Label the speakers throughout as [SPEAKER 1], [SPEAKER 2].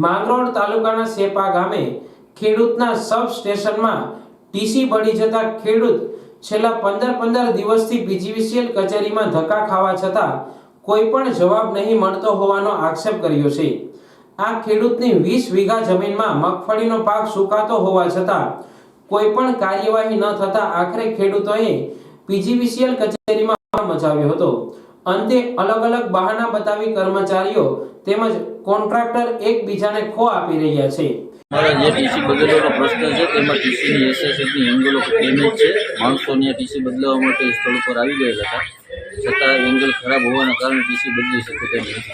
[SPEAKER 1] માંગરોળ તાલુકાના સેપા ગામે ખેડૂતના સબ સ્ટેશનમાં ટીસી બળી જતા ખેડૂત છેલ્લા 15 દિવસથી પીજીવીસીએલ કચેરીમાં ધક્કા ખાવા છતાં કોઈ પણ જવાબ નહીં મળતો હોવાનો આક્ષેપ કર્યો છે। આ ખેડૂતની 20 વીઘા જમીનમાં મગફળીનો પાક સુકાતો હોવા છતાં કોઈ પણ કાર્યવાહી ન થતા આખરે ખેડૂતોએ પીજીવીસીએલ કચેરીમાં મચાવ્યો હતો। અંતે અલગ અલગ બહાના બતાવી કર્મચારીઓ તેમજ કોન્ટ્રાક્ટર એકબીજાને ખો આપી રહ્યા છે।
[SPEAKER 2] हमारा ये टीसी बदलવાનો प्रश्न है તેમાં ટીસીની એસએસની એંગલો ડેમેજ છે। માણસોને ટીસી બદલવા માટે સ્થળ પર આવી ગયેલા હતા, છતાં એંગલ ખરાબ હોવાના કારણે ટીસી બદલી શકે તેમ નથી।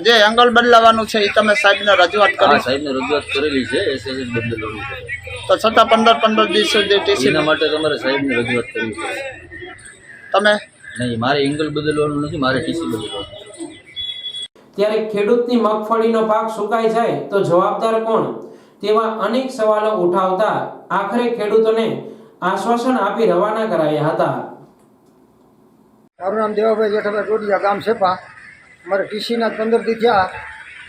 [SPEAKER 3] જે એંગલ બદલાવાનું છે એ તમે સાહેબને રજૂઆત કરી?
[SPEAKER 2] સાહેબને રજૂઆત કરેલી છે, એસએસ બદલવાનું છે,
[SPEAKER 3] તો છતાં 15 દિવસ સુધી ટીસી
[SPEAKER 2] એના માટે તમારે સાહેબને રજૂઆત કરવી પડશે।
[SPEAKER 3] તમે
[SPEAKER 2] નહીં, મારે એંગલ બદલવાનું નથી, મારે ટીસી બદલવાનું છે।
[SPEAKER 1] ત્યારે ખેડૂતની મગફળીનો પાક સુકાઈ જાય તો જવાબદાર કોણ તેવા અનેક સવાલો ઉઠાવતા આખરે ખેડૂતોને આશ્વાસન આપી રવાના કરાયા હતા।
[SPEAKER 4] મારું નામ દેવાભાઈ જેઠાભાઈ ટોડિયા, ગામ સેપા। અમારે ટીસીના 15 દી થયા,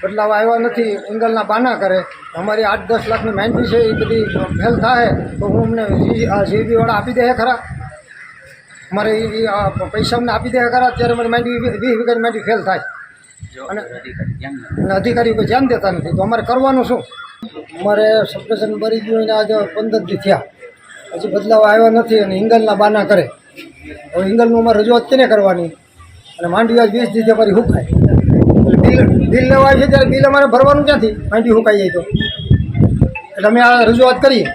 [SPEAKER 4] બદલાવ આવ્યા નથી, એંગલના બાના કરે। અમારી 8-10 લાખની માંડવી છે, એ બધી ફેલ થાય તો હું અમને સીબીવાળા આપી દે ખરા? અમારે એ પૈસા અમને આપી દે ખરા? અત્યારે અમારી માંડવી 20 વીઘાની માંડવી ફેલ થાય અને અધિકારીઓ કોઈ ધ્યાન દેતા નથી, તો અમારે કરવાનું શું? અમારે સબસ્ટેશન ભરી ગયું એને આજે 15 દી થયા, હજી બદલાવ આવ્યા નથી અને ઇંગલના બાના કરે। હવે ઇંગલનું અમારે રજૂઆત કેને કરવાની? અને માંડવી આજ 20 દી અમારી હુકાય, બિલ લેવા આવે છે ત્યારે બિલ અમારે ભરવાનું ક્યાંથી? માંડવી હુકાઈ જાય તો એટલે અમે આ રજૂઆત કરીએ।